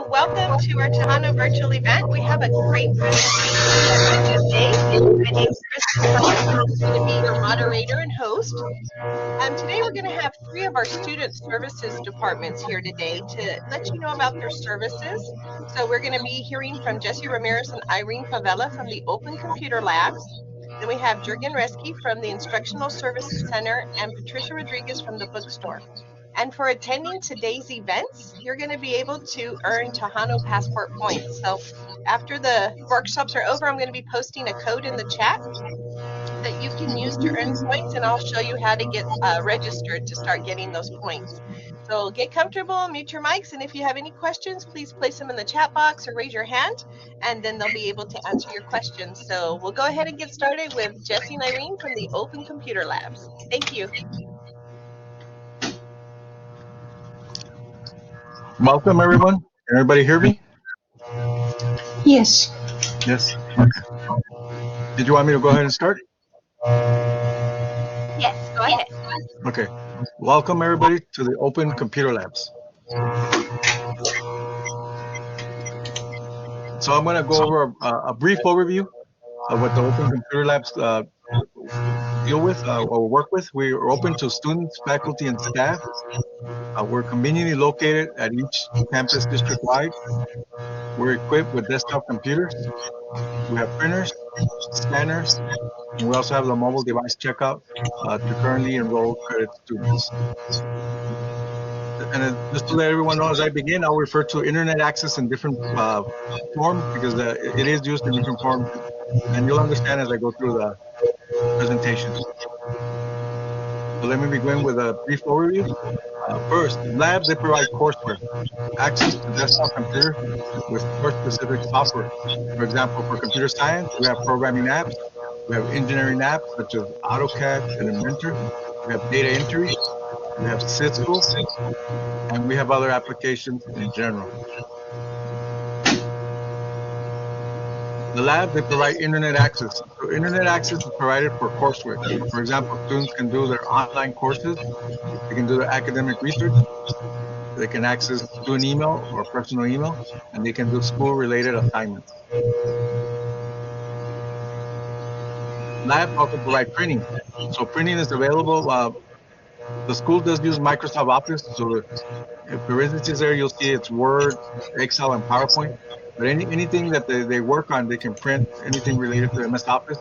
welcome to our Tejano virtual event. We have a great presentation today. My name is Kristen Keller. I'm going to be your moderator and host. Today we're going to have 3 of our student services departments here today to let you know about their services. So we're going to be hearing from Jesse Ramirez and Irene Favela from the Open Computer Labs. Then we have Jurgen Reski from the Instructional Services Center and Patricia Rodriguez from the Bookstore. And for attending today's events, you're going to be able to earn Tejano Passport points. So after the workshops are over, I'm going to be posting a code in the chat that you can use to earn points, and I'll show you how to get registered to start getting those points. So get comfortable, mute your mics, and if you have any questions, please place them in the chat box or raise your hand, and then they'll be able to answer your questions. So we'll go ahead and get started with Jesse and Irene from the Open Computer Labs. Thank you. Welcome, everyone. Can everybody hear me? Yes. Yes. Okay. Did you want me to go ahead and start? Yes, go ahead. Okay. Welcome, everybody, to the Open Computer Labs. So I'm going to go over a brief overview of what the Open Computer Labs deal with or work with. We are open to students, faculty, and staff. We're conveniently located at each campus district-wide. We're equipped with desktop computers. We have printers, scanners, and we also have the mobile device checkout to currently enrolled credit students. And just to let everyone know, as I begin, I'll refer to internet access in different forms because it is used in different forms, and you'll understand as I go through the presentation. So let me begin with a brief overview. First, labs, they provide courseware, access to desktop computer with course-specific software. For example, for computer science, we have programming apps, we have engineering apps such as AutoCAD and Inventor, we have data entry, we have Cisco, and we have other applications in general. The lab, they provide internet access. So internet access is provided for coursework. For example, students can do their online courses, they can do their academic research, they can access through an email or personal email, and they can do school-related assignments. Labs also provide printing. So printing is available. The school does use Microsoft Office, so if there is there, you'll see it's Word, Excel, and PowerPoint. But anything that they work on, they can print anything related to MS Office.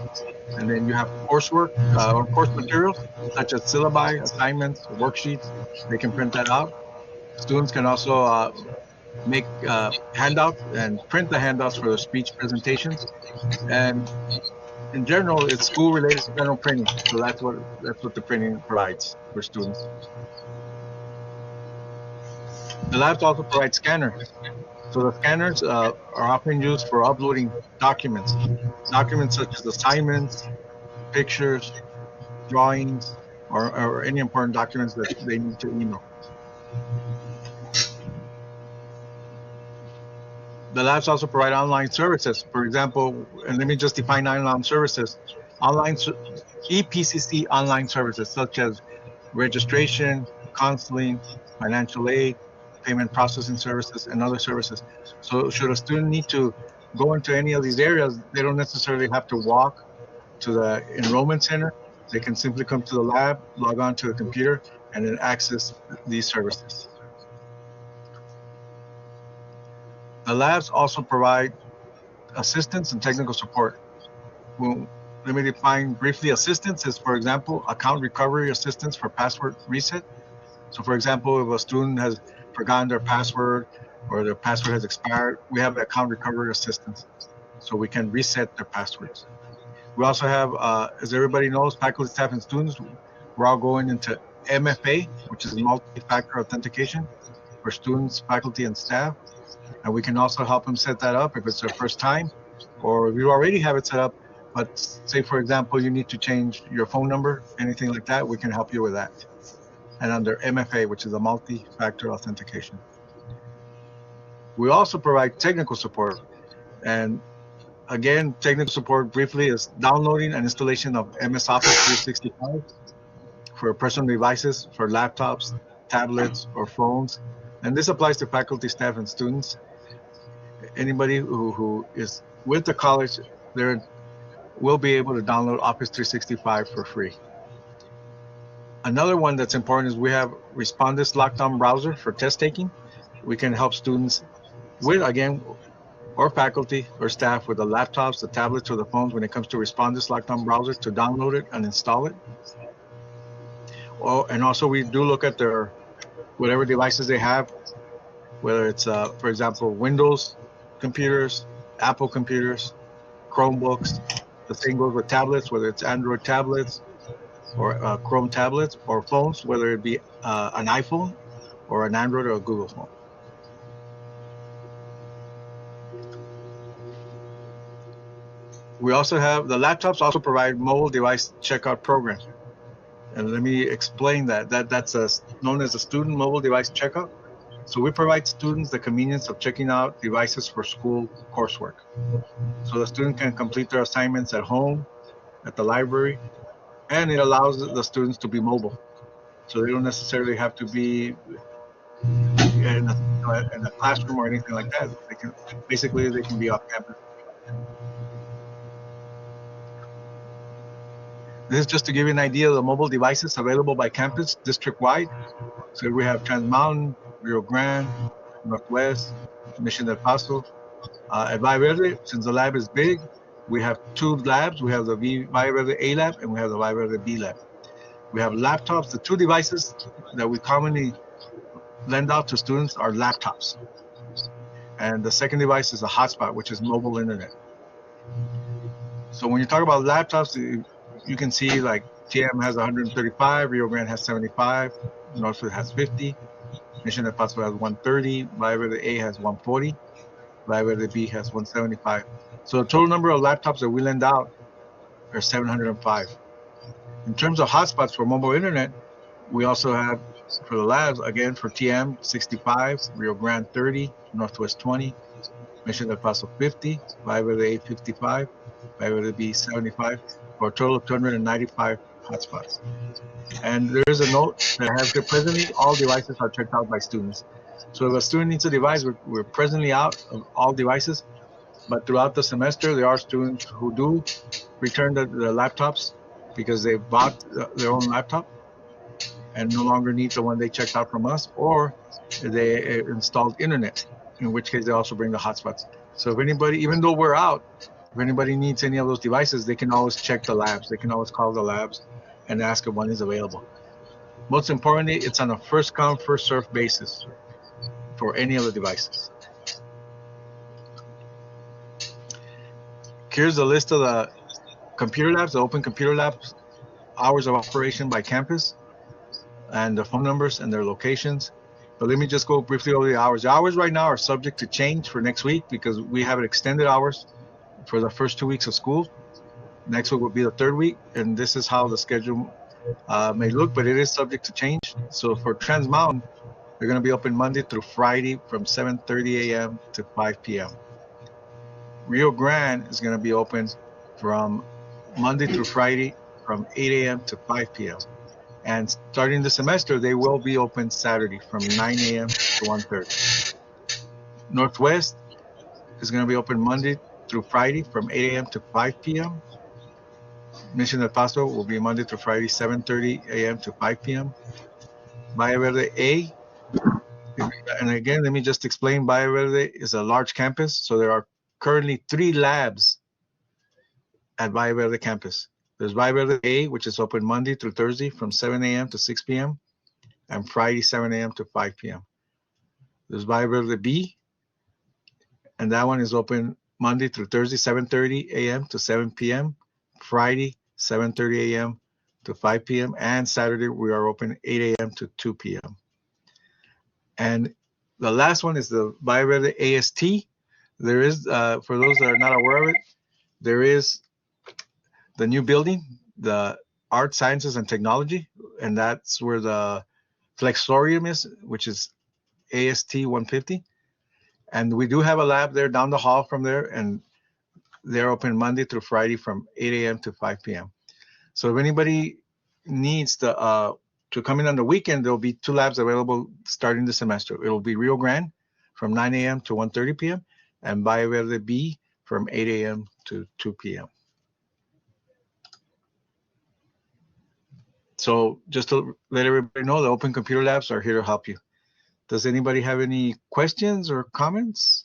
And then you have coursework or course materials, such as syllabi, assignments, worksheets. They can print that out. Students can also make handouts and print the handouts for their speech presentations. And in general, it's school-related general printing. So that's what the printing provides for students. The labs also provide scanners. So the scanners are often used for uploading documents such as assignments, pictures, drawings, or any important documents that they need to email. The labs also provide online services. For example, and let me just define online services. EPCC online services such as registration, counseling, financial aid, payment processing services, and other services. So should a student need to go into any of these areas, they don't necessarily have to walk to the enrollment center. They can simply come to the lab, log on to the computer, and then access these services. The labs also provide assistance and technical support. Well, let me define briefly. Assistance is, for example, account recovery assistance for password reset. So for example, if a student has forgotten their password or their password has expired, we have account recovery assistance, so we can reset their passwords. We also have, as everybody knows, faculty, staff, and students, we're all going into MFA, which is multi-factor authentication for students, faculty, and staff. And we can also help them set that up if it's their first time, or if you already have it set up, but say, for example, you need to change your phone number, anything like that, we can help you with that. And under MFA, which is a multi-factor authentication. We also provide technical support. And again, technical support briefly is downloading and installation of MS Office 365 for personal devices, for laptops, tablets, or phones. And this applies to faculty, staff, and students. Anybody who is with the college, they will be able to download Office 365 for free. Another one that's important is we have Respondus Lockdown Browser for test taking. We can help students with, again, or faculty or staff with the laptops, the tablets, or the phones when it comes to Respondus Lockdown Browser to download it and install it. And also we do look at their whatever devices they have, whether it's, for example, Windows computers, Apple computers, Chromebooks. The same goes with tablets, whether it's Android tablets or Chrome tablets, or phones, whether it be an iPhone or an Android or a Google phone. We also have the laptops also provide mobile device checkout program. And let me explain that. That's known as a student mobile device checkout. So we provide students the convenience of checking out devices for school coursework. So the student can complete their assignments at home, at the library, and it allows the students to be mobile. So they don't necessarily have to be in a classroom or anything like that. They can be off campus. This is just to give you an idea of the mobile devices available by campus district-wide. So we have Trans Mountain, Rio Grande, Northwest, Mission del Paso. At Valle Verde, since the lab is big, we have two labs. We have the Valle Verde A lab and we have the Valle Verde B lab. We have laptops. The two devices that we commonly lend out to students are laptops. And the second device is a hotspot, which is mobile internet. So when you talk about laptops, you can see like TM has 135, Rio Grande has 75, Northwood has 50, Mission del Paso has 130, Valle Verde A has 140, Valle Verde B has 175. So the total number of laptops that we lend out are 705. In terms of hotspots for mobile internet, we also have for the labs, again, for TM 65, Rio Grande 30, Northwest 20, Mission del Paso 50, Valle Verde A 55, Valle Verde B 75, for a total of 295 hotspots. And there is a note that has that presently all devices are checked out by students. So if a student needs a device, we're presently out of all devices, but throughout the semester, there are students who do return the laptops because they bought their own laptop and no longer need the one they checked out from us, or they installed internet, in which case they also bring the hotspots. So if anybody, even though we're out, if anybody needs any of those devices, they can always check the labs. They can always call the labs and ask if one is available. Most importantly, it's on a first come, first served basis for any of the devices. Here's a list of the computer labs, the open computer labs, hours of operation by campus, and the phone numbers and their locations. But let me just go briefly over the hours. The hours right now are subject to change for next week because we have extended hours for the first 2 weeks of school. Next week will be the third week, and this is how the schedule may look, but it is subject to change. So for Trans Mountain, they're going to be open Monday through Friday from 7:30 a.m. to 5 p.m. Rio Grande is going to be open from Monday through Friday from 8 a.m. to 5 p.m. And starting the semester, they will be open Saturday from 9 a.m. to 1:30. Northwest is going to be open Monday through Friday from 8 a.m. to 5 p.m. Mission del Paso will be Monday through Friday, 7:30 a.m. to 5 p.m. Valle Verde A, and again, let me just explain, Valle Verde is a large campus, so there are currently 3 labs at Valle Verde campus. There's Valle Verde A, which is open Monday through Thursday from 7 a.m. to 6 p.m. and Friday, 7 a.m. to 5 p.m. There's Valle Verde B, and that one is open Monday through Thursday, 7:30 a.m. to 7 p.m. Friday, 7:30 a.m. to 5 p.m. and Saturday we are open 8 a.m. to 2 p.m. And the last one is the Valle Verde AST. There is, for those that are not aware of it, there is the new building, the Art, Sciences, and Technology, and that's where the Flexorium is, which is AST 150. And we do have a lab there down the hall from there, and they're open Monday through Friday from 8 a.m. to 5 p.m. So if anybody needs to come in on the weekend, there'll be 2 labs available starting the semester. It'll be Rio Grande from 9 a.m. to 1:30 p.m. and Valle Verde B from 8 a.m. to 2 p.m. So just to let everybody know, the Open Computer Labs are here to help you. Does anybody have any questions or comments?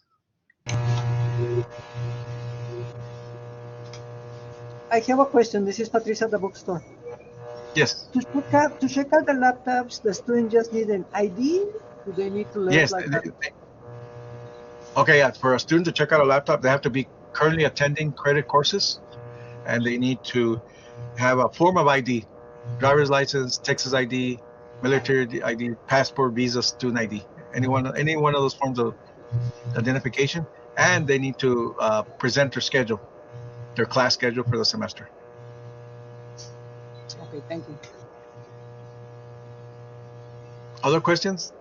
I have a question. This is Patricia at the bookstore. Yes. To check out the laptops, the student just need an ID? Do they need to let Yes. Okay, yeah. For a student to check out a laptop, they have to be currently attending credit courses, and they need to have a form of ID, driver's license, Texas ID, military ID, passport, visa, student ID, any one of those forms of identification, and they need to present their class schedule for the semester. Okay, thank you. Other questions?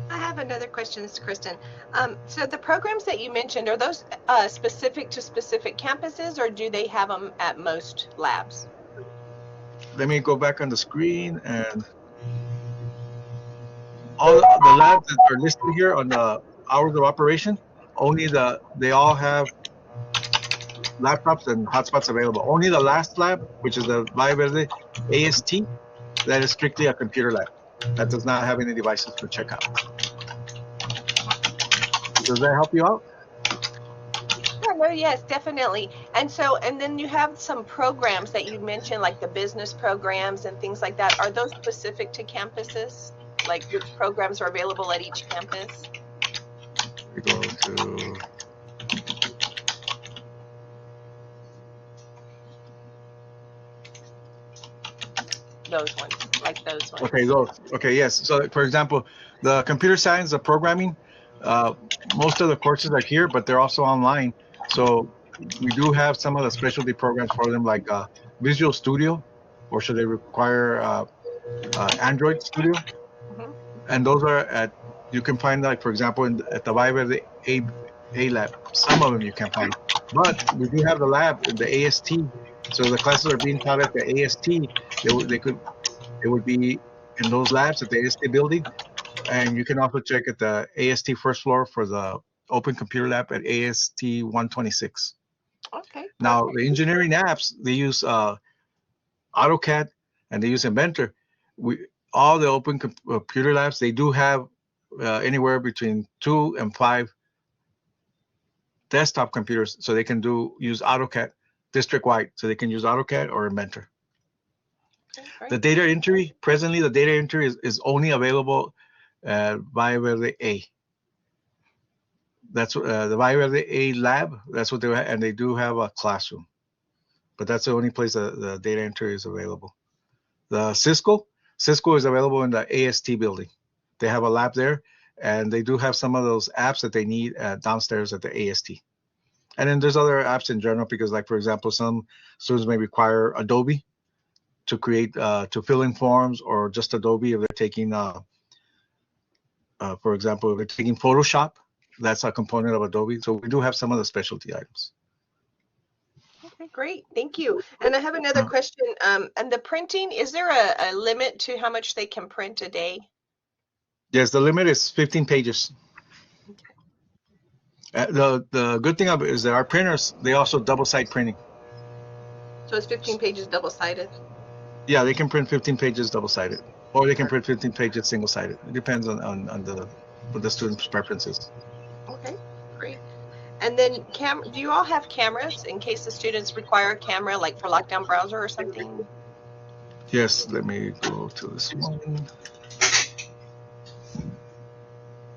I have another question, Mr. Kristen. So the programs that you mentioned, are those specific to specific campuses, or do they have them at most labs? Let me go back on the screen, and all the labs that are listed here on the hours of operation, they all have laptops and hotspots available. Only the last lab, which is the Valle Verde AST, that is strictly a computer lab. That does not have any devices to check out. Does that help you out? No, yes, definitely. And then you have some programs that you mentioned, like the business programs and things like that. Are those specific to campuses? Like which programs are available at each campus? We go to those ones, like those ones. Okay, those. Okay, yes. So, for example, the computer science, the programming, most of the courses are here, but they're also online. So we do have some of the specialty programs for them, like Visual Studio, or should they require Android Studio? Mm-hmm. And those are you can find, like, for example, at the Viber, the A lab. Some of them you can find, but we do have the lab in the AST. So the classes are being taught at the AST. They would be in those labs at the AST building, and you can also check at the AST first floor for the Open Computer Lab at AST 126. Okay. Now, the engineering apps, they use AutoCAD and they use Inventor. All the Open Computer Labs, they do have anywhere between 2 and 5 desktop computers, so they can use AutoCAD district-wide, so they can use AutoCAD or Inventor. Okay, the data entry, presently the data entry is only available at Valle Verde A. That's the Valle Verde A lab. That's what and they do have a classroom, but that's the only place that the data entry is available. The Cisco is available in the AST building. They have a lab there, and they do have some of those apps that they need downstairs at the AST. And then there's other apps in general, because, like, for example, some students may require Adobe to create to fill in forms, or just Adobe if they're taking for example, if they're taking Photoshop, that's a component of Adobe. So we do have some of the specialty items. Okay, great. Thank you. And I have another question. And the printing, is there a limit to how much they can print a day? Yes, the limit is 15 pages. The good thing about it is that our printers, they also double-side printing. So it's 15 pages double-sided? Yeah, they can print 15 pages double-sided, or they can print 15 pages single-sided. It depends on what the student's preferences. Okay, great. And then do you all have cameras in case the students require a camera, like for Lockdown Browser or something? Yes, let me go to this one.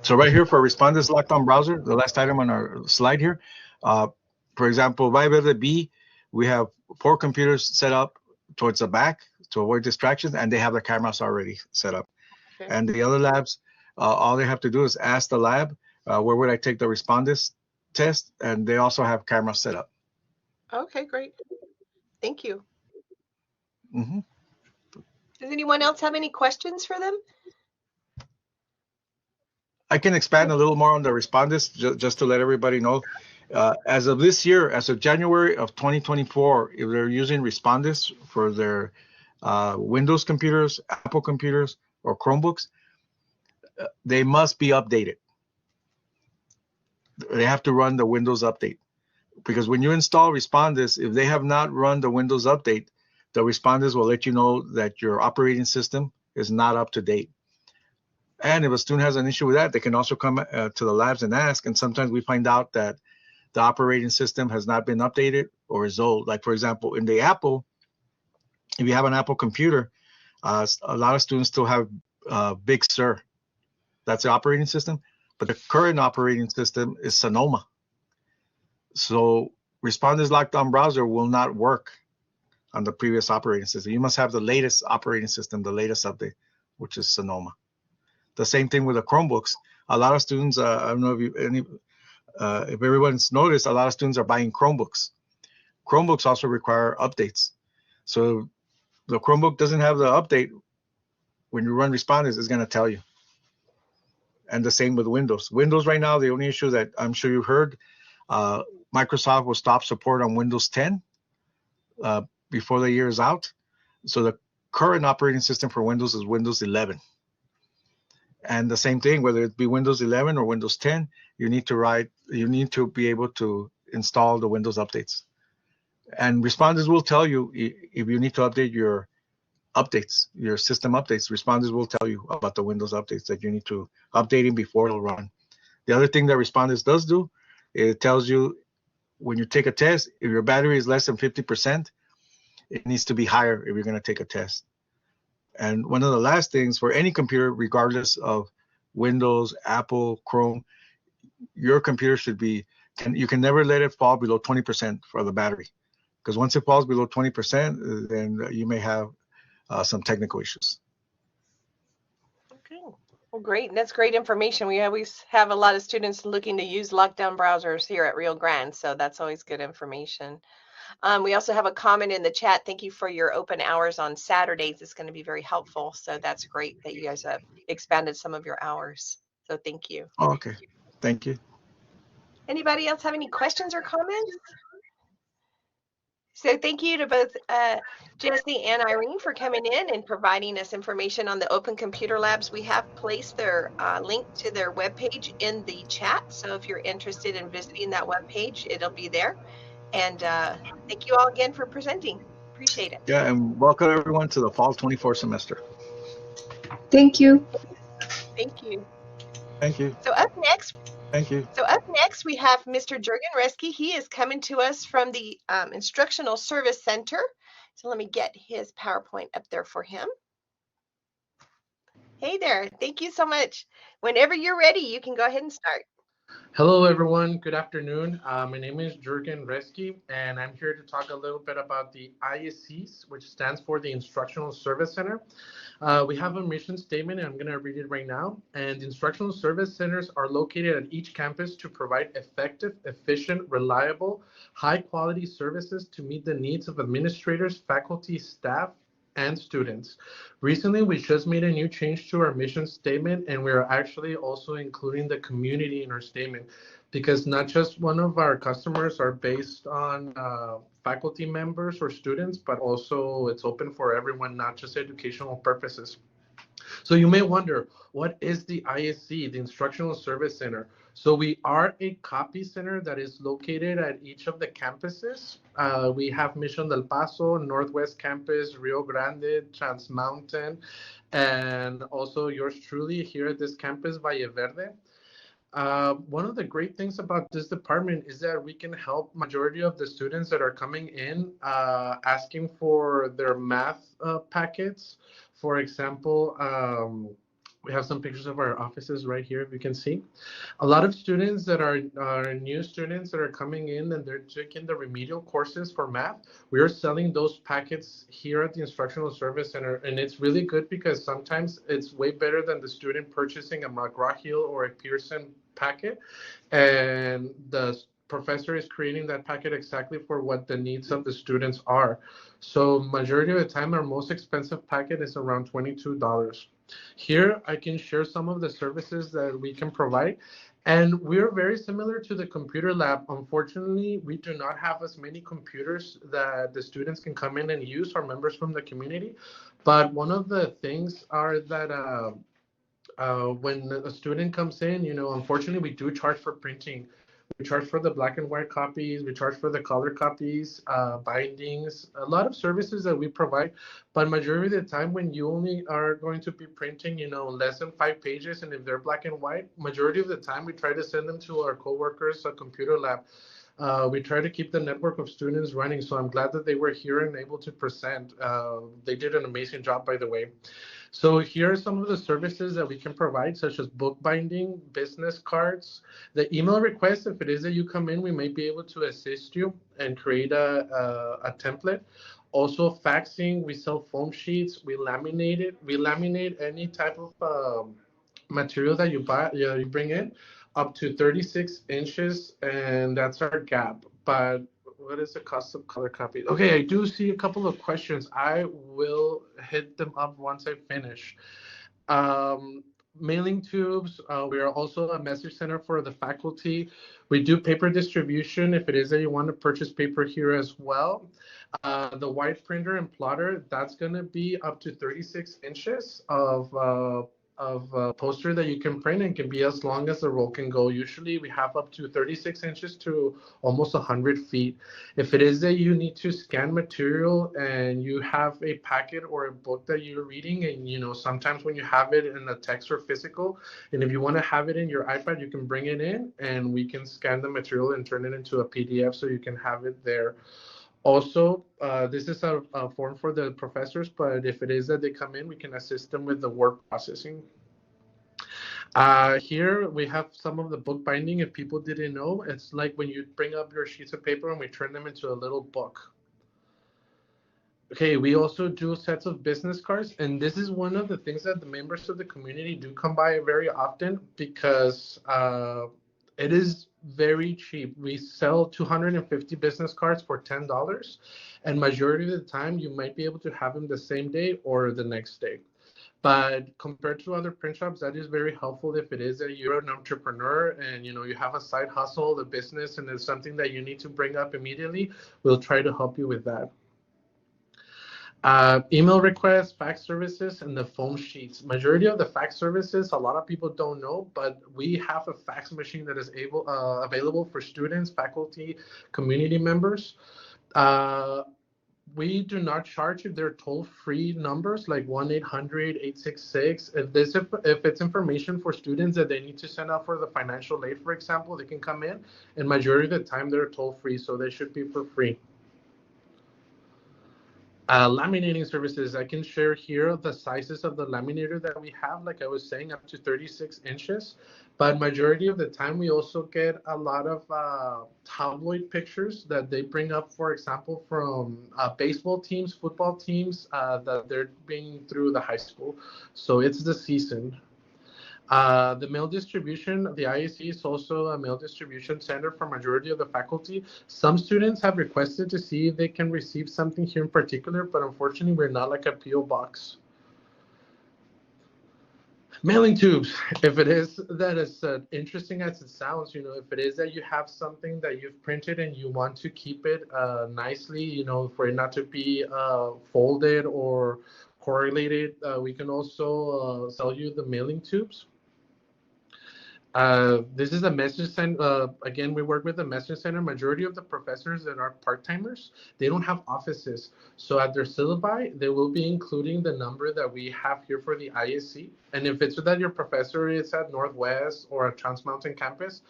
So right here for Respondus Lockdown Browser, the last item on our slide here, for example, Valle Verde B, we have 4 computers set up towards the back to avoid distractions, and they have the cameras already set up. Okay. And the other labs, all they have to do is ask the lab, where would I take the Respondus test, and they also have cameras set up. Okay, great. Thank you. Mm-hmm. Does anyone else have any questions for them? I can expand a little more on the Respondus just to let everybody know. As of this year, as of January of 2024, if they're using Respondus for their Windows computers, Apple computers, or Chromebooks, they must be updated. they have to run the Windows update. Because when you install Respondus, if they have not run the Windows update, the Respondus will let you know that your operating system is not up to date. And if a student has an issue with that, they can also come to the labs and ask. And sometimes we find out that the operating system has not been updated or is old. Like, for example, in the Apple, if you have an Apple computer, a lot of students still have Big Sur. That's the operating system. But the current operating system is Sonoma. So Respondus Lockdown Browser will not work on the previous operating system. You must have the latest operating system, the latest update, which is Sonoma. The same thing with the Chromebooks. A lot of students, I don't know if everyone's noticed, a lot of students are buying Chromebooks. Chromebooks also require updates. So the Chromebook doesn't have the update. When you run Respondus, it's going to tell you. And the same with Windows. Windows right now, the only issue that I'm sure you've heard, Microsoft will stop support on Windows 10 before the year is out. So the current operating system for Windows is Windows 11. And the same thing, whether it be Windows 11 or Windows 10, you need to be able to install the Windows updates. And Respondus will tell you if you need to update your updates, your system updates. Respondus will tell you about the Windows updates that you need to update before it'll run. The other thing that Respondus does do, it tells you when you take a test, if your battery is less than 50%, it needs to be higher if you're going to take a test. And one of the last things for any computer, regardless of Windows, Apple, Chrome, your computer should be, you can never let it fall below 20% for the battery. Because once it falls below 20%, then you may have some technical issues. Okay. Well, great. That's great information. We always have a lot of students looking to use lockdown browsers here at Rio Grande, so that's always good information. We also have a comment in the chat. Thank you for your open hours on Saturdays. It's going to be very helpful. So that's great that you guys have expanded some of your hours. So thank you. Oh, okay. Thank you. Anybody else have any questions or comments? So thank you to both Jesse and Irene for coming in and providing us information on the Open Computer Labs. We have placed their link to their webpage in the chat. So if you're interested in visiting that webpage, it'll be there. And thank you all again for presenting. Appreciate it. Yeah, and welcome everyone to the fall 24 semester. Thank you. Thank you. Thank you. So up next, Thank you. we have Mr. Jurgen Reske. He is coming to us from the Instructional Service Center. So let me get his PowerPoint up there for him. Hey there. Thank you so much. Whenever you're ready, you can go ahead and start. Hello, everyone. Good afternoon. My name is Jurgen Reske, and I'm here to talk a little bit about the ISCs, which stands for the Instructional Service Center. We have a mission statement, and I'm going to read it right now. And the Instructional Service Centers are located at each campus to provide effective, efficient, reliable, high-quality services to meet the needs of administrators, faculty, staff, and students. Recently, we just made a new change to our mission statement, and we are actually also including the community in our statement, because not just one of our customers are based on faculty members or students, but also it's open for everyone, not just educational purposes. So you may wonder, what is the ISC, the Instructional Service Center? So we are a copy center that is located at each of the campuses. We have Mission del Paso, Northwest Campus, Rio Grande, Trans Mountain, and also yours truly here at this campus, Valle Verde. One of the great things about this department is that we can help majority of the students that are coming in asking for their math packets. For example, we have some pictures of our offices right here, if you can see. A lot of students that are new students that are coming in and they're taking the remedial courses for math. We are selling those packets here at the Instructional Service Center, and it's really good because sometimes it's way better than the student purchasing a McGraw-Hill or a Pearson packet, and the professor is creating that packet exactly for what the needs of the students are. So majority of the time, our most expensive packet is around $22. Here, I can share some of the services that we can provide. And we're very similar to the computer lab. Unfortunately, we do not have as many computers that the students can come in and use, or members from the community. But one of the things are that when a student comes in, unfortunately, we do charge for printing. We charge for the black and white copies. We charge for the color copies, bindings, a lot of services that we provide. But majority of the time, when you only are going to be printing, less than 5 pages, and if they're black and white, majority of the time we try to send them to our coworkers, a computer lab. We try to keep the network of students running, so I'm glad that they were here and able to present. They did an amazing job, by the way. So here are some of the services that we can provide, such as bookbinding, business cards, the email request. If it is that you come in, we might be able to assist you and create a template. Also, faxing, we sell foam sheets, we laminate it. We laminate any type of material that you buy, you bring in, up to 36 inches, and that's our gap. But what is the cost of color copies? Okay, I do see a couple of questions. I will hit them up once I finish. Mailing tubes. We are also a message center for the faculty. We do paper distribution if it is that you want to purchase paper here as well. The white printer and plotter, that's going to be up to 36 inches of poster that you can print, and can be as long as the roll can go. Usually we have up to 36 inches to almost 100 feet. If it is that you need to scan material and you have a packet or a book that you're reading, and sometimes when you have it in a text or physical, and if you want to have it in your iPad, you can bring it in and we can scan the material and turn it into a PDF so you can have it there. Also, this is a form for the professors, but if it is that they come in, we can assist them with the word processing. Here we have some of the book binding. If people didn't know, it's like when you bring up your sheets of paper and we turn them into a little book. Okay, we also do sets of business cards, and this is one of the things that the members of the community do come by very often, because it is very cheap. We sell 250 business cards for $10, and majority of the time you might be able to have them the same day or the next day. But compared to other print shops, that is very helpful if it is that you're an entrepreneur and you have a side hustle, a business, and it's something that you need to bring up immediately. We'll try to help you with that. Email requests, fax services, and the foam sheets. Majority of the fax services, a lot of people don't know, but we have a fax machine that is available for students, faculty, community members. We do not charge if they're toll-free numbers like 1-800-866. If it's information for students that they need to send out for the financial aid, for example, they can come in, and majority of the time they're toll-free, so they should be for free. Laminating services, I can share here the sizes of the laminator that we have, like I was saying, up to 36 inches. But majority of the time, we also get a lot of tabloid pictures that they bring up, for example, from baseball teams, football teams that they're being through the high school. So it's the season. The mail distribution, the ISC is also a mail distribution center for majority of the faculty. Some students have requested to see if they can receive something here in particular, but unfortunately we're not like a PO box. Mailing tubes, if it is that as interesting as it sounds, if it is that you have something that you've printed and you want to keep it nicely, for it not to be folded or correlated, we can also sell you the mailing tubes. This is a message center. Again, we work with a message center. Majority of the professors that are part-timers, they don't have offices. So at their syllabi, they will be including the number that we have here for the ISC. And if it's that your professor is at Northwest or at Trans Mountain campus,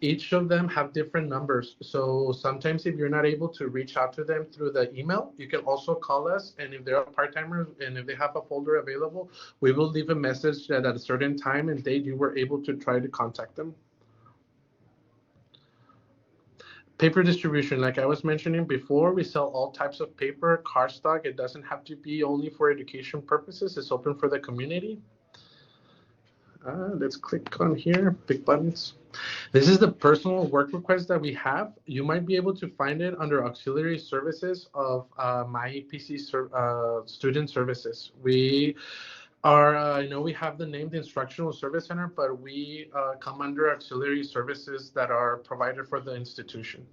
each of them have different numbers. So sometimes if you're not able to reach out to them through the email, you can also call us. And if they're a part-timer and if they have a folder available, we will leave a message that at a certain time and date you were able to try to contact them. Paper distribution, like I was mentioning before, we sell all types of paper, cardstock. It doesn't have to be only for education purposes. It's open for the community. Let's click on here, big buttons. This is the personal work request that we have. You might be able to find it under auxiliary services of my EPC student services. We are, I know we have the name the Instructional Service Center, but we come under auxiliary services that are provided for the institution.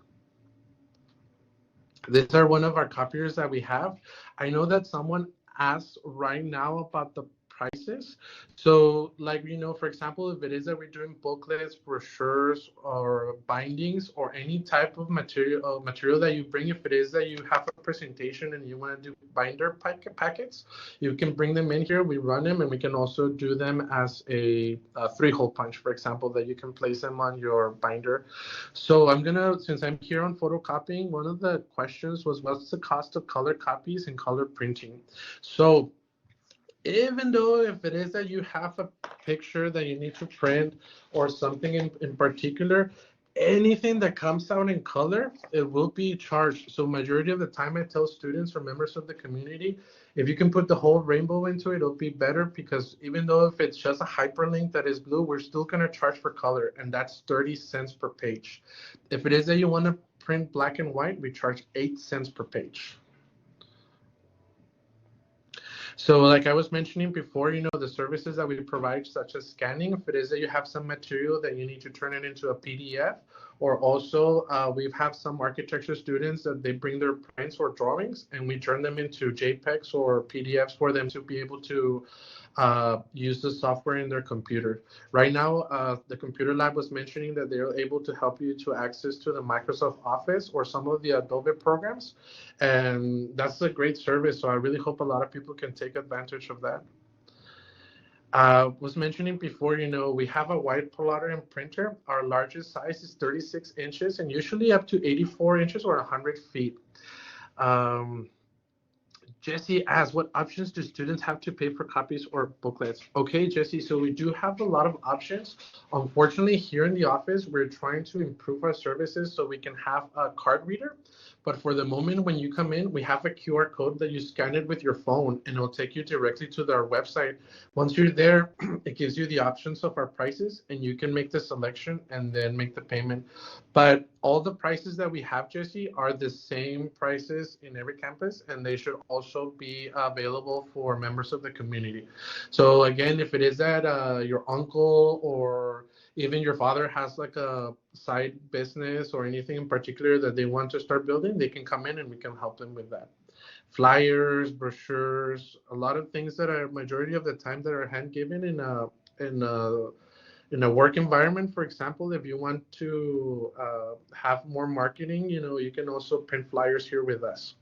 These are one of our copiers that we have. I know that someone asked right now about the prices. So, like, for example, if it is that we're doing booklets, brochures, or bindings, or any type of material that you bring, if it is that you have a presentation and you want to do binder packets, you can bring them in here. We run them, and we can also do them as a 3-hole punch, for example, that you can place them on your binder. So since I'm here on photocopying, one of the questions was, what's the cost of color copies and color printing? So even though if it is that you have a picture that you need to print or something in particular, anything that comes out in color, it will be charged. So majority of the time I tell students or members of the community, if you can put the whole rainbow into it, it'll be better, because even though if it's just a hyperlink that is blue, we're still going to charge for color, and that's 30 cents per page. If it is that you want to print black and white, we charge 8 cents per page. So like I was mentioning before, the services that we provide, such as scanning, if it is that you have some material that you need to turn it into a PDF, or also we have some architecture students that they bring their prints or drawings, and we turn them into JPEGs or PDFs for them to be able to use the software in their computer. Right now, the computer lab was mentioning that they're able to help you to access to the Microsoft Office or some of the Adobe programs, and that's a great service. So I really hope a lot of people can take advantage of that. Was mentioning before, we have a wide plotter and printer. Our largest size is 36 inches and usually up to 84 inches or 100 feet. Jesse asks, what options do students have to pay for copies or booklets? Okay, Jesse, so we do have a lot of options. Unfortunately, here in the office, we're trying to improve our services so we can have a card reader. But for the moment, when you come in, we have a QR code that you scan it with your phone, and it'll take you directly to our website. Once you're there, it gives you the options of our prices, and you can make the selection and then make the payment. But all the prices that we have, Jesse, are the same prices in every campus, and they should also be available for members of the community. So again, if it is that your uncle or even your father has like a side business or anything in particular that they want to start building, they can come in and we can help them with that. Flyers, brochures, a lot of things that are majority of the time that are hand given in a work environment. For example, if you want to have more marketing, you can also print flyers here with us.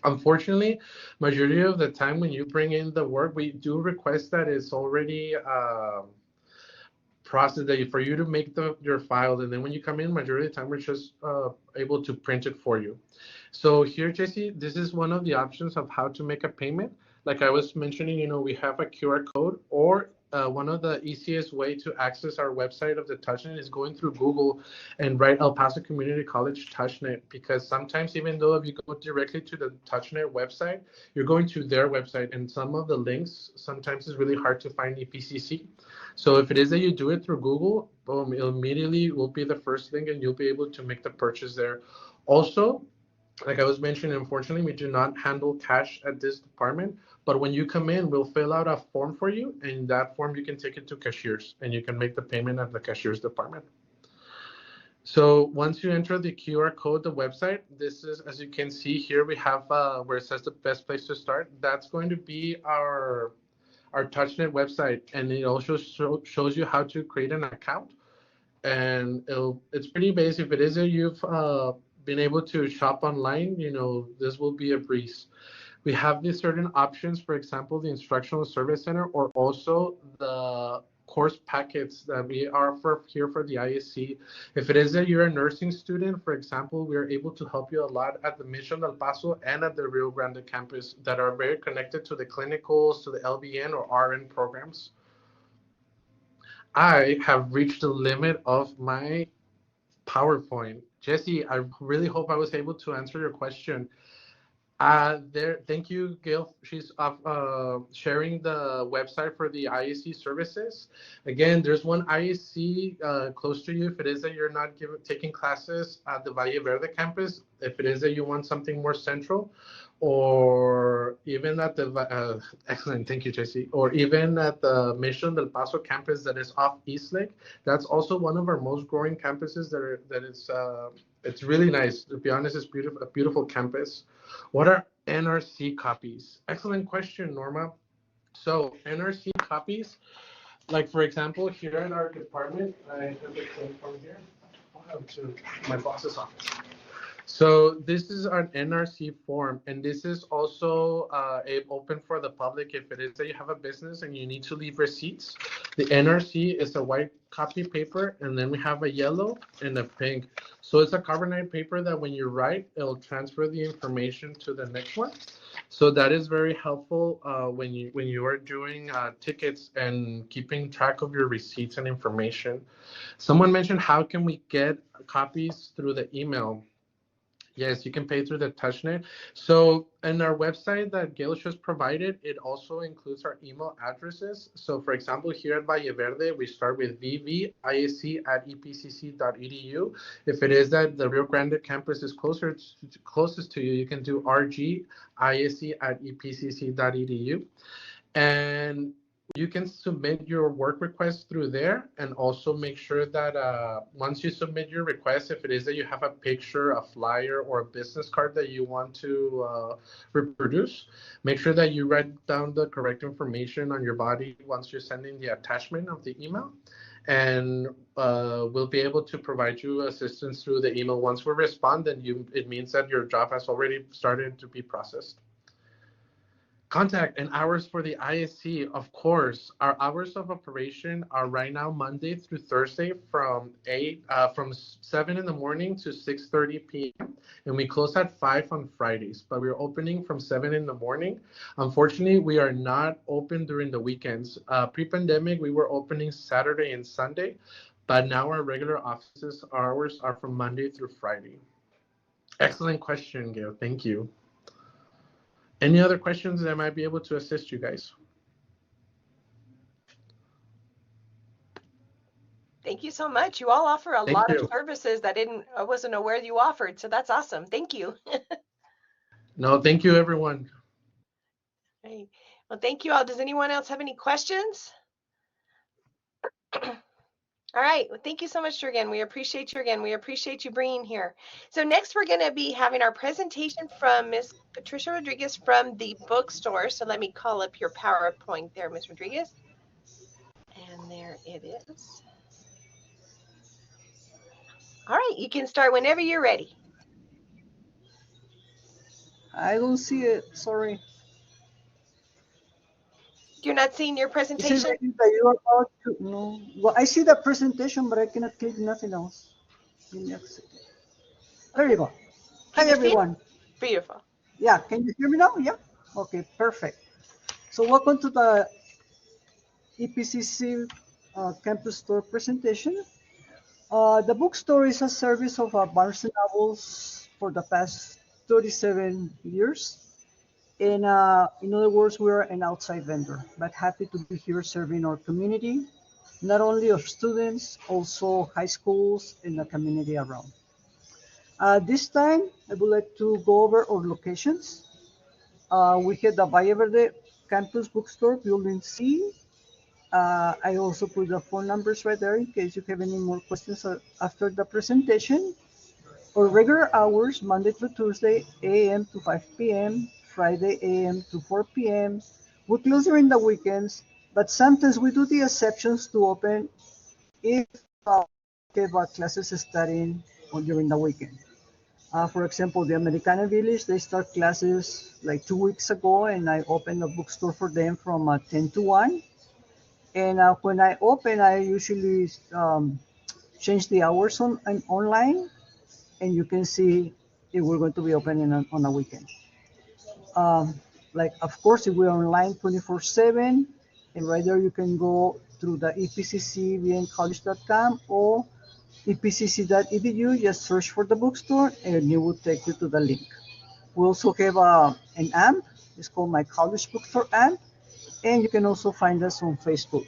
Unfortunately, majority of the time when you bring in the work, we do request that it's already process that for you to make your file, and then when you come in, majority of the time we're just able to print it for you. So here, Jesse, this is one of the options of how to make a payment. Like I was mentioning, we have a QR code, or one of the easiest way to access our website of the TouchNet is going through Google and write El Paso Community College TouchNet, because sometimes even though if you go directly to the TouchNet website, you're going to their website, and some of the links sometimes is really hard to find EPCC. So if it is that you do it through Google, boom, it immediately will be the first thing, and you'll be able to make the purchase there. Also, like I was mentioning, unfortunately, we do not handle cash at this department. But when you come in, we'll fill out a form for you, and that form you can take it to cashiers, and you can make the payment at the cashiers department. So once you enter the QR code, the website, this is, as you can see here, we have where it says the best place to start. That's going to be our TouchNet website, and it also shows you how to create an account. And it's pretty basic. If it is that you've been able to shop online, this will be a breeze. We have these certain options, for example, the Instructional Service Center, or also the course packets that we offer here for the ISC. If it is that you're a nursing student, for example, we are able to help you a lot at the Mission del Paso and at the Rio Grande campus that are very connected to the clinicals, to the LVN or RN programs. I have reached the limit of my PowerPoint. Jesse, I really hope I was able to answer your question. Thank you, Gail. She's sharing the website for the ISC services. Again, there's one ISC close to you. If it is that you're not taking classes at the Valle Verde campus, if it is that you want something more central, or even at the excellent, thank you, Jesse. Or even at the Mission del Paso campus that is off East Lake, that's also one of our most growing campuses. It's really nice. To be honest, it's a beautiful campus. What are NRC copies? Excellent question, Norma. So NRC copies, like for example, here in our department, I have the code from here. I'll have to my boss's office. So this is an NRC form, and this is also open for the public if it is that you have a business and you need to leave receipts. The NRC is a white copy paper, and then we have a yellow and a pink. So it's a carbonate paper that when you write, it'll transfer the information to the next one. So that is very helpful when you are doing tickets and keeping track of your receipts and information. Someone mentioned how can we get copies through the email? Yes, you can pay through the TouchNet. So in our website that Gail just provided, it also includes our email addresses. So for example, here at Valle Verde, we start with vvisc@epcc.edu. If it is that the Rio Grande campus is closest to you, you can do rgisc@epcc.edu. And you can submit your work request through there, and also make sure that once you submit your request, if it is that you have a picture, a flyer, or a business card that you want to reproduce, make sure that you write down the correct information on your body once you're sending the attachment of the email. And we'll be able to provide you assistance through the email. Once we respond, then it means that your job has already started to be processed. Contact and hours for the ISC, of course. Our hours of operation are right now Monday through Thursday from 7 in the morning to 6:30 p.m. and we close at 5 on Fridays. But we're opening from 7 in the morning. Unfortunately, we are not open during the weekends. Pre-pandemic, we were opening Saturday and Sunday, but now our regular offices hours are from Monday through Friday. Excellent question, Gail. Thank you. Any other questions that I might be able to assist you guys? Thank you so much. You all offer a Thank lot you. of services that I wasn't aware you offered. So that's awesome. Thank you. No, thank you, everyone. Great. Well, thank you all. Does anyone else have any questions? All right. Well, thank you so much, Jurgen. We appreciate you again. We appreciate you bringing here. So next, we're going to be having our presentation from Ms. Patricia Rodriguez from the Bookstore. So let me call up your PowerPoint there, Ms. Rodriguez. And there it is. All right. You can start whenever you're ready. I don't see it. Sorry. You're not seeing your Is it presentation? written that you are about to? No. Well, I see the presentation, but I cannot click nothing else. Give me a second. There you go. Can Hi, you see it? everyone. Beautiful. Yeah, can you hear me now? Yeah. Okay, perfect. So welcome to the EPCC Campus Store presentation. The bookstore is a service of Barnes and Nobles for the past 37 years. And in other words, we're an outside vendor, but happy to be here serving our community, not only of students, also high schools and the community around. This time, I would like to go over our locations. We have the Valle Verde Campus Bookstore, Building C. I also put the phone numbers right there in case you have any more questions after the presentation. Our regular hours, Monday through Tuesday, 8 a.m. to 5 p.m., Friday, 8 a.m. to 4 p.m. We close during the weekends, but sometimes we do the exceptions to open if we have classes starting during the weekend. For example, the Americana Village, they start classes like 2 weeks ago, and I opened a bookstore for them from 10 to 1. And when I open, I usually change the hours online, and you can see if we're going to be opening on a weekend. Like, of course, if we're online 24/7, and right there you can go through the epccvncollege.com or epcc.edu, just search for the bookstore, and it will take you to the link. We also have an app. It's called My College Bookstore app, and you can also find us on Facebook.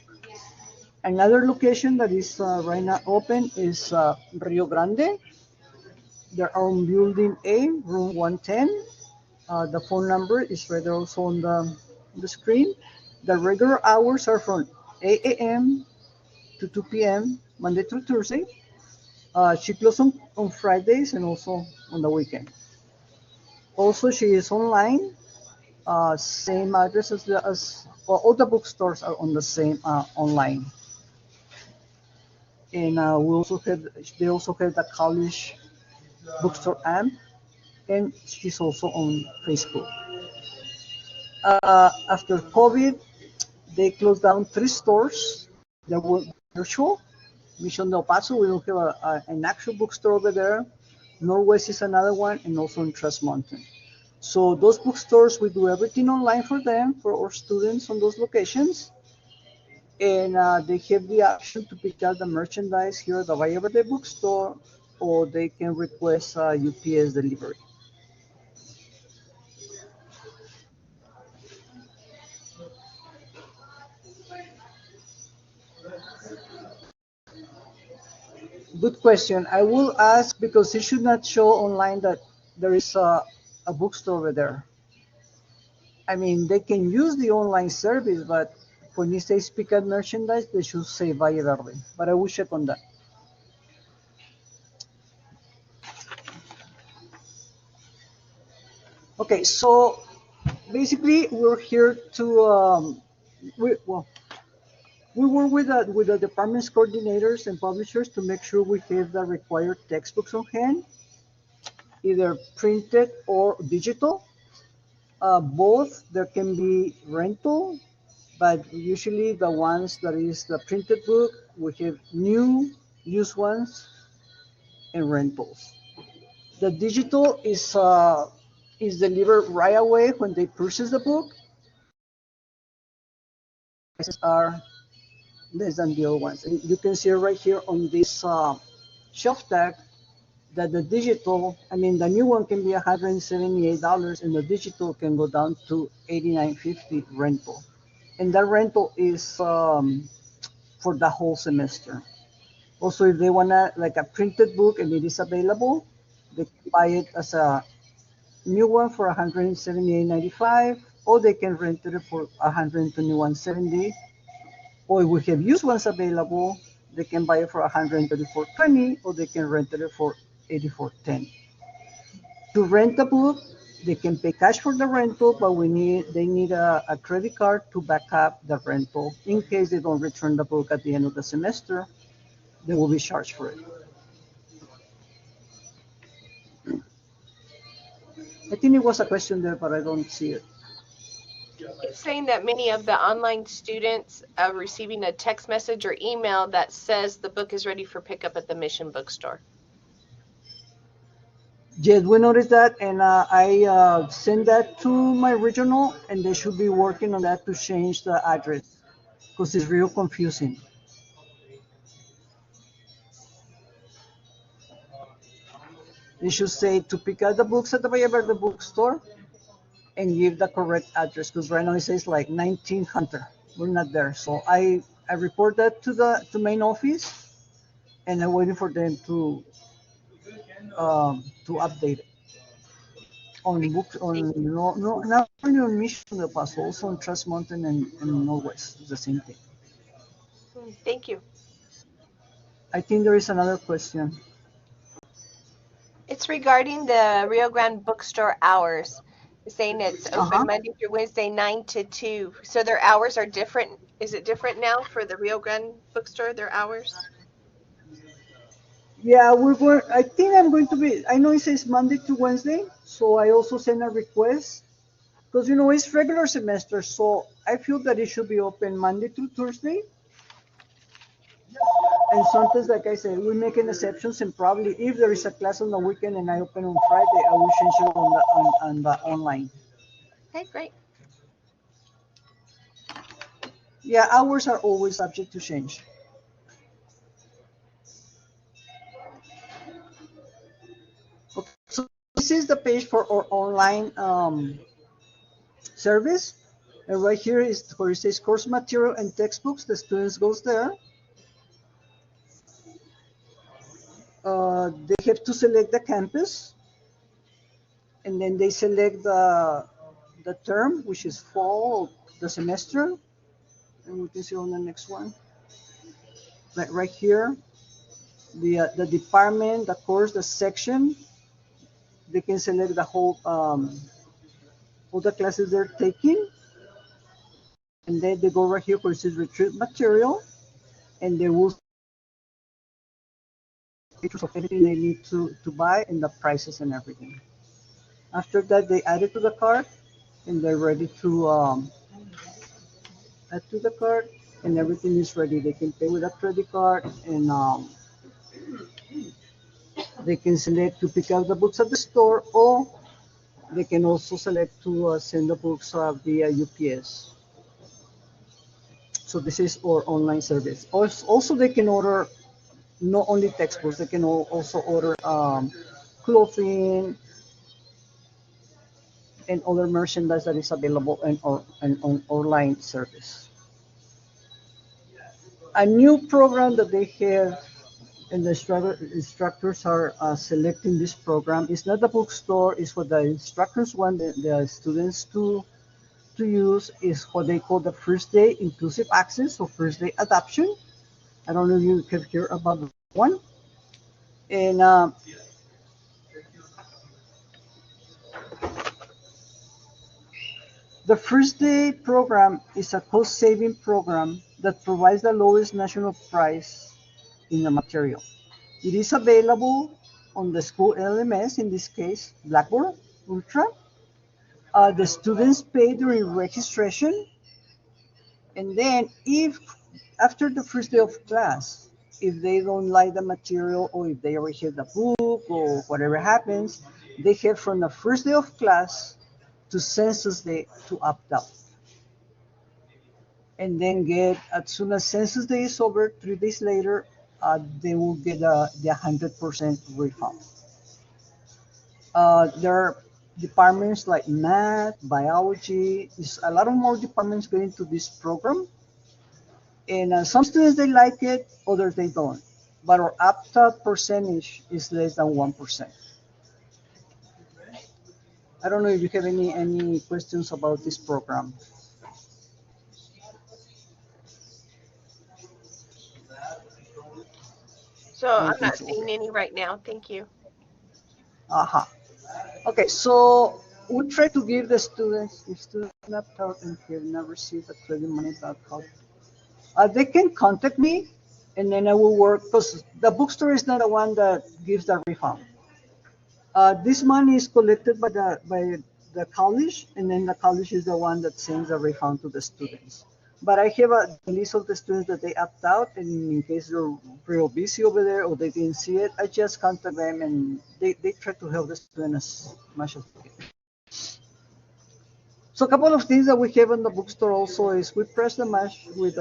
Another location that is right now open is Rio Grande. They're on Building A, room 110. The phone number is right there also on the screen. The regular hours are from 8 a.m. to 2 p.m. Monday through Thursday. She closes on Fridays and also on the weekend. Also, she is online Same address as well, all the bookstores are on the same online. And they also have the college bookstore app, and she's also on Facebook. After COVID, they closed down 3 stores that were virtual. Mission Del Paso, we don't have an actual bookstore over there. Norwest is another one, and also in Trust Mountain. So those bookstores, we do everything online for them, for our students on those locations. And they have the option to pick up the merchandise here at the Valle Verde bookstore, or they can request UPS delivery. Good question. I will ask because it should not show online that there is a bookstore over there. I mean, they can use the online service, but when it says pick up merchandise, they should say Valle Verde. But I will check on that. Okay, so basically we're here to well, we work with the department's coordinators and publishers to make sure we have the required textbooks on hand, either printed or digital. Both there can be rental, but usually the ones that is the printed book, we have new, used ones, and rentals. The digital is delivered right away when they purchase the book. Prices are less than the old ones. And you can see right here on this shelf tag that the digital, I mean, the new one can be $178, and the digital can go down to $89.50 rental. And that rental is for the whole semester. Also, if they wanna like a printed book and it is available, they can buy it as a new one for $178.95, or they can rent it for $121.70. Or if we have used ones available, they can buy it for $134.20, or they can rent it for $84.10. To rent a book, they can pay cash for the rental, but they need a credit card to back up the rental in case they don't return the book at the end of the semester. They will be charged for it. I think it was a question there, but I don't see it. It's saying that many of the online students are receiving a text message or email that says the book is ready for pickup at the Mission Bookstore. Yes, we noticed that, and I sent that to my regional, and they should be working on that to change the address because it's real confusing. They should say to pick up the books at the Valle Verde bookstore and give the correct address because right now it says like 19 Hunter. We're not there, so I report that to main office, and I'm waiting for them to update it on books on Thank no not only on Mission Del Paso, also on Trust Mountain and Northwest. It's the same thing. you. Thank you. I think there is another question. It's regarding the Rio Grande Bookstore hours. It's saying it's Uh-huh. open Monday through Wednesday, 9 to 2. So their hours are different. Is it different now for the Rio Grande Bookstore, their hours? Yeah, we're going. I think I'm going to be. I know it says Monday to Wednesday, so I also send a request because it's regular semester, so I feel that it should be open Monday to Thursday. And sometimes, like I said, we make an exceptions, and probably if there is a class on the weekend and I open on Friday, I will change it on the online. Okay, great. Yeah, hours are always subject to change. Okay, so this is the page for our online service. And right here is where it says course material and textbooks. The students goes there. They have to select the campus, and then they select the term, which is fall, the semester, and we can see on the next one, like right here, the department, the course, the section. They can select the all the classes they're taking, and then they go right here where it says retrieve material, and they will pictures of everything they need to buy and the prices and everything. After that, they add it to the cart, and they're ready to add to the cart, and everything is ready. They can pay with a credit card, and they can select to pick up the books at the store, or they can also select to send the books via UPS. So this is our online service. Also, they can order not only textbooks, they can also order clothing and other merchandise that is available in on online service. A new program that they have and the instructors are selecting this program is not the bookstore, it's what the instructors want the students to use is what they call the first day inclusive access or first day adoption. I don't know if you can hear about that one. And the first day program is a cost saving program that provides the lowest national price in the material. It is available on the school LMS, in this case, Blackboard Ultra. The students pay during registration, and then if after the first day of class, if they don't like the material or if they already have the book or whatever happens, they have from the first day of class to census day to opt out. And then get, as soon as census day is over, 3 days later, they will get the 100% refund. There are departments like math, biology, there's a lot of more departments going to this program. And some students, they like it, others they don't. But our opt-out percentage is less than 1%. I don't know if you have any questions about this program. So I don't I'm think not so. seeing any right now. Thank you. Aha. Okay, so we try to give the students, if students opt out and have not received the credit money back, they can contact me, and then I will work, because the bookstore is not the one that gives the refund. This money is collected by the college, and then the college is the one that sends the refund to the students. But I have a list of the students that they opt out, and in case they're real busy over there or they didn't see it, I just contact them, and they try to help the student as much as they can. So a couple of things that we have in the bookstore also is we press the match with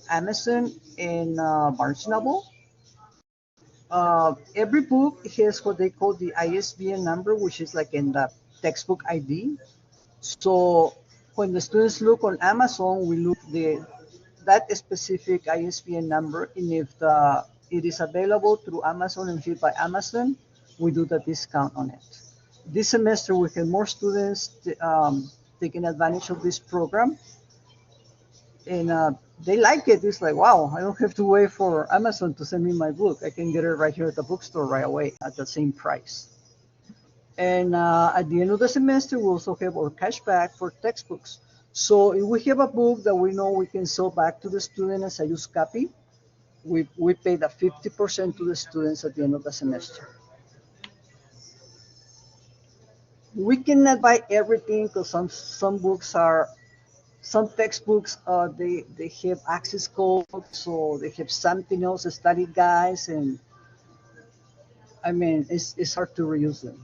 Amazon and Barnes Noble. Every book has what they call the ISBN number, which is like in the textbook ID. So when the students look on Amazon, we look that specific ISBN number, and if it is available through Amazon and filled by Amazon, we do the discount on it. This semester, we have more students taking advantage of this program, and they like it. It's like, wow, I don't have to wait for Amazon to send me my book. I can get it right here at the bookstore right away at the same price. And at the end of the semester, we also have our cashback for textbooks. So if we have a book that we know we can sell back to the student as a used copy, we pay the 50% to the students at the end of the semester. We cannot buy everything because some textbooks they have access code, so they have something else, study guides, and I mean it's hard to reuse them.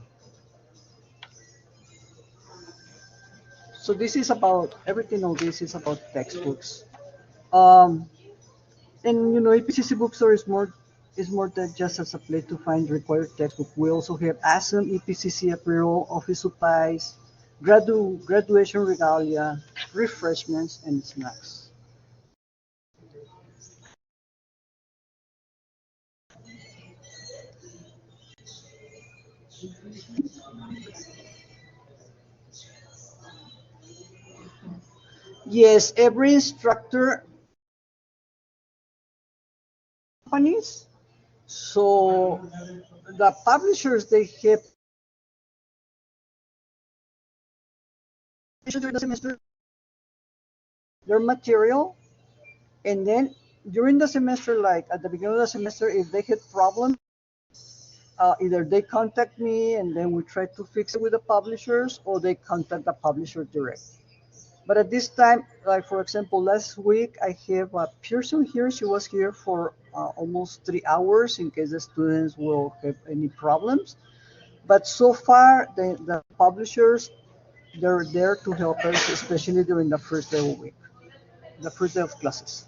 So this is about everything. Of this is about textbooks. Um, and EPCC Bookstore is more than just as a place to find required textbook. We also have awesome EPCC apparel, office supplies, graduation regalia, refreshments, and snacks. Yes, every instructor companies. So the publishers, they have during the semester their material, and then during the semester, like at the beginning of the semester, if they had problems, either they contact me and then we try to fix it with the publishers, or they contact the publisher direct. But at this time, like for example, last week I have a person here. She was here for almost 3 hours in case the students will have any problems. But so far, the publishers, they're there to help us, especially during the first day of the week, the first day of classes.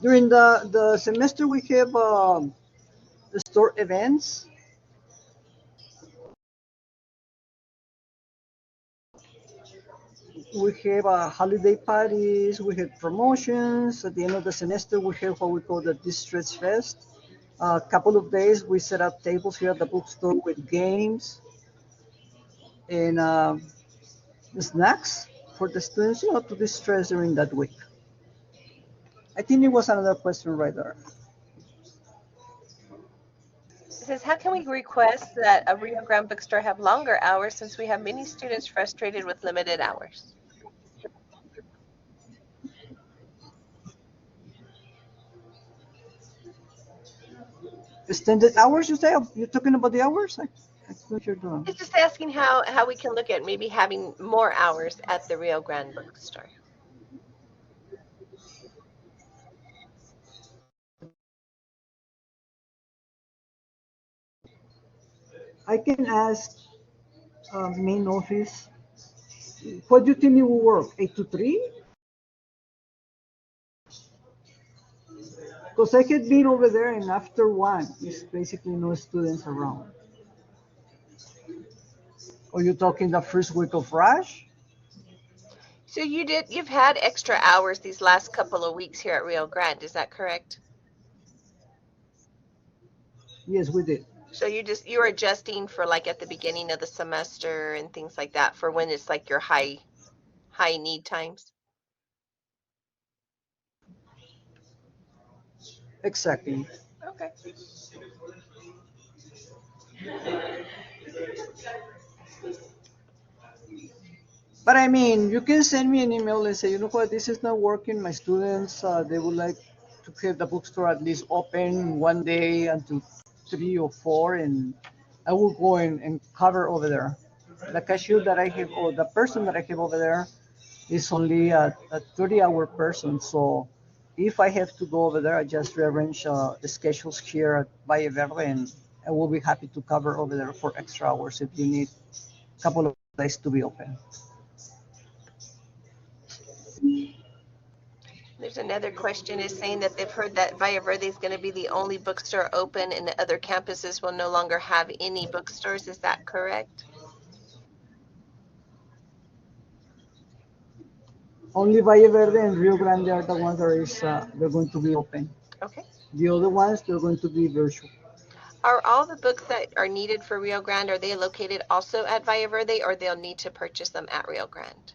During the semester, we have the store events. We have holiday parties. We have promotions. At the end of the semester, we have what we call the Distress Fest. A couple of days, we set up tables here at the bookstore with games and snacks for the students, to distress during that week. I think it was another question right there. It says, how can we request that a Rio Grande bookstore have longer hours since we have many students frustrated with limited hours? Extended hours, you say? You're talking about the hours? I think you're doing. It's just asking how we can look at maybe having more hours at the Rio Grande bookstore. I can ask main office. What do you think it will work? 8 to 3? Because I had been over there, and after 1, it's basically no students around. Or you talking the first week of rush? So you've had extra hours these last couple of weeks here at Rio Grande, is that correct? Yes, we did. So you're adjusting for like at the beginning of the semester and things like that for when it's like your high need times. Exactly. Okay. But I mean, you can send me an email and say, you know what, this is not working. My students, they would like to have the bookstore at least open one day until 3 or 4, and I will go and cover over there. The cashier that I have, or the person that I have over there, is only a 30-hour person. So if I have to go over there, I just rearrange the schedules here at Valle Verde, and I will be happy to cover over there for extra hours if you need a couple of days to be open. There's another question is saying that they've heard that Valle Verde is going to be the only bookstore open and the other campuses will no longer have any bookstores. Is that correct? Only Valle Verde and Rio Grande are the ones that they're going to be open. Okay. The other ones, they're going to be virtual. Are all the books that are needed for Rio Grande, are they located also at Valle Verde, or they'll need to purchase them at Rio Grande?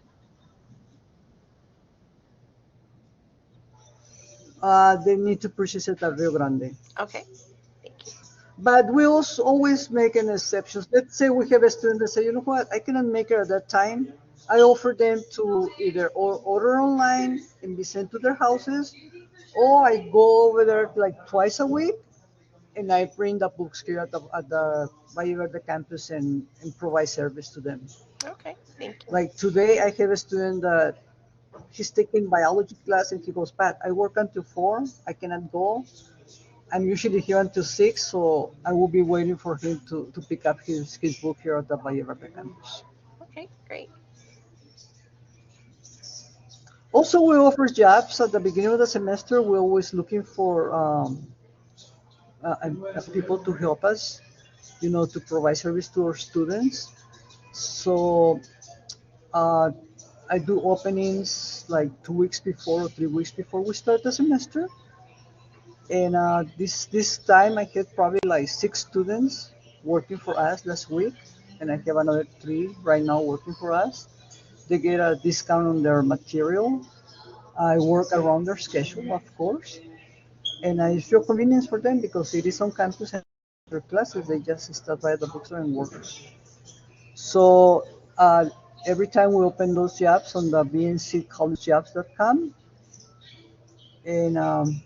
They need to purchase it at Rio Grande. Okay. Thank you. But we also always make an exception. Let's say we have a student that say, you know what, I cannot make it at that time. I offer them to either order online and be sent to their houses, or I go over there like twice a week and I bring the books here at the Valle Verde campus and provide service to them. Okay. Thank you. Like today, I have a student that he's taking biology class and he goes, Pat, I work until 4. I cannot go. I'm usually here until 6, so I will be waiting for him to pick up his book here at the Valle Verde campus. Okay. Great. Also, we offer jobs at the beginning of the semester. We're always looking for people to help us, to provide service to our students. So uh, I do openings like 2 weeks before or 3 weeks before we start the semester. And this time I had probably like 6 students working for us last week, and I have another 3 right now working for us. They get a discount on their material. I work around their schedule, of course, and I feel convenience for them because it is on campus and their classes. They just stop by the bookstore and work. So every time we open those jobs on the bnccollegejobs.com. And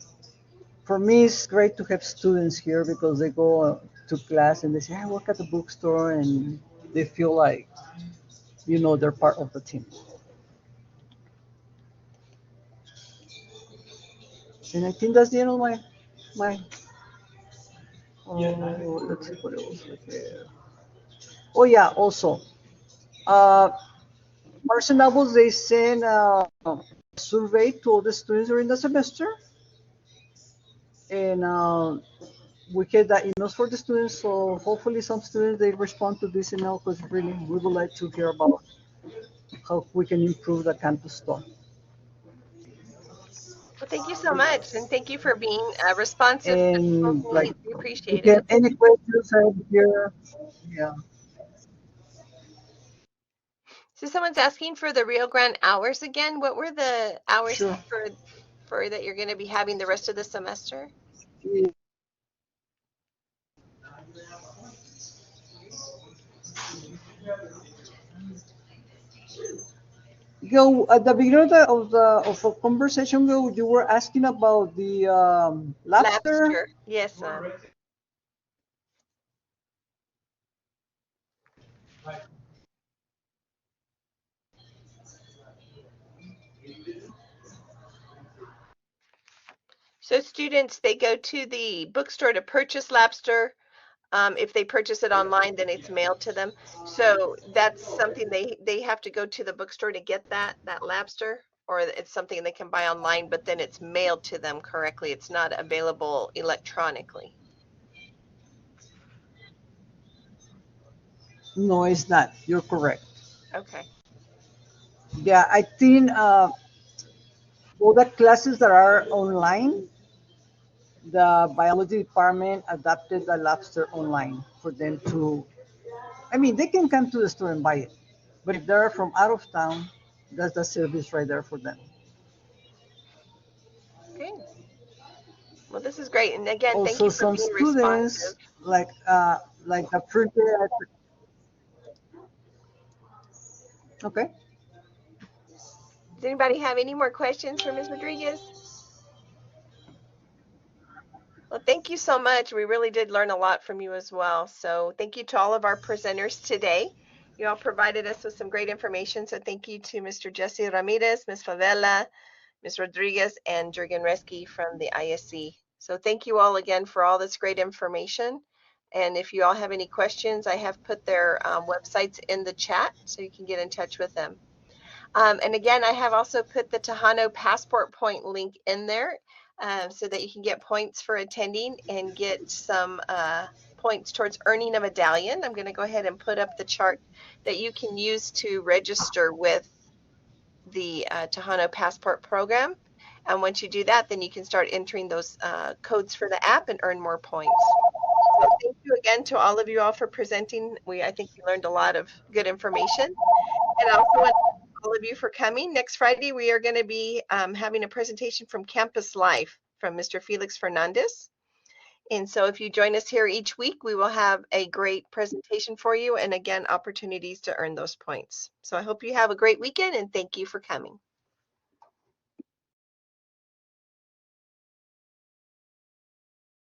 for me, it's great to have students here because they go to class and they say, I work at the bookstore, and they feel like, they're part of the team. And I think that's the end of my. Oh, let's see what else we have. Oh yeah, also, uh, Barnes and Nobles, they send a survey to all the students during the semester, and we get the emails for the students. So hopefully, some students they respond to this email because really we would like to hear about how we can improve the campus store. Well, thank you so much, and thank you for being responsive to people's And like, needs. We you appreciate get it. any questions out here? Yeah, So someone's asking for the Rio Grande hours again. What were the hours sure. for that you're going to be having the rest of the semester? Go at the beginning of a conversation. Go, you were asking about the lobster. Labster. Yes, ma'am. So students, they go to the bookstore to purchase Labster. If they purchase it online, then it's mailed to them. So that's something they have to go to the bookstore to get that Labster, or it's something they can buy online, but then it's mailed to them correctly. It's not available electronically. No, it's not. You're correct. Okay. Yeah, I think all the classes that are online, the biology department adapted the lobster online for them to. I mean, they can come to the store and buy it, but if they're from out of town, that's the service right there for them. Okay. Well, this is great. And again, thank Also, you for some being responsive. students like the first day. Okay. Does anybody have any more questions for Ms. Rodriguez? Well, thank you so much. We really did learn a lot from you as well. So thank you to all of our presenters today. You all provided us with some great information. So thank you to Mr. Jesse Ramirez, Ms. Favela, Ms. Rodriguez, and Jurgen Reski from the ISC. So thank you all again for all this great information. And if you all have any questions, I have put their websites in the chat so you can get in touch with them. And again, I have also put the Tejano Passport Point link in there so that you can get points for attending and get some points towards earning a medallion. I'm going to go ahead and put up the chart that you can use to register with the Tejano Passport program. And once you do that, then you can start entering those codes for the app and earn more points. So thank you again to all of you all for presenting. I think we learned a lot of good information. And I also want to thank all of you for coming. Next Friday, we are going to be having a presentation from Campus Life from Mr. Felix Fernandez. And so if you join us here each week, we will have a great presentation for you and again, opportunities to earn those points. So I hope you have a great weekend and thank you for coming.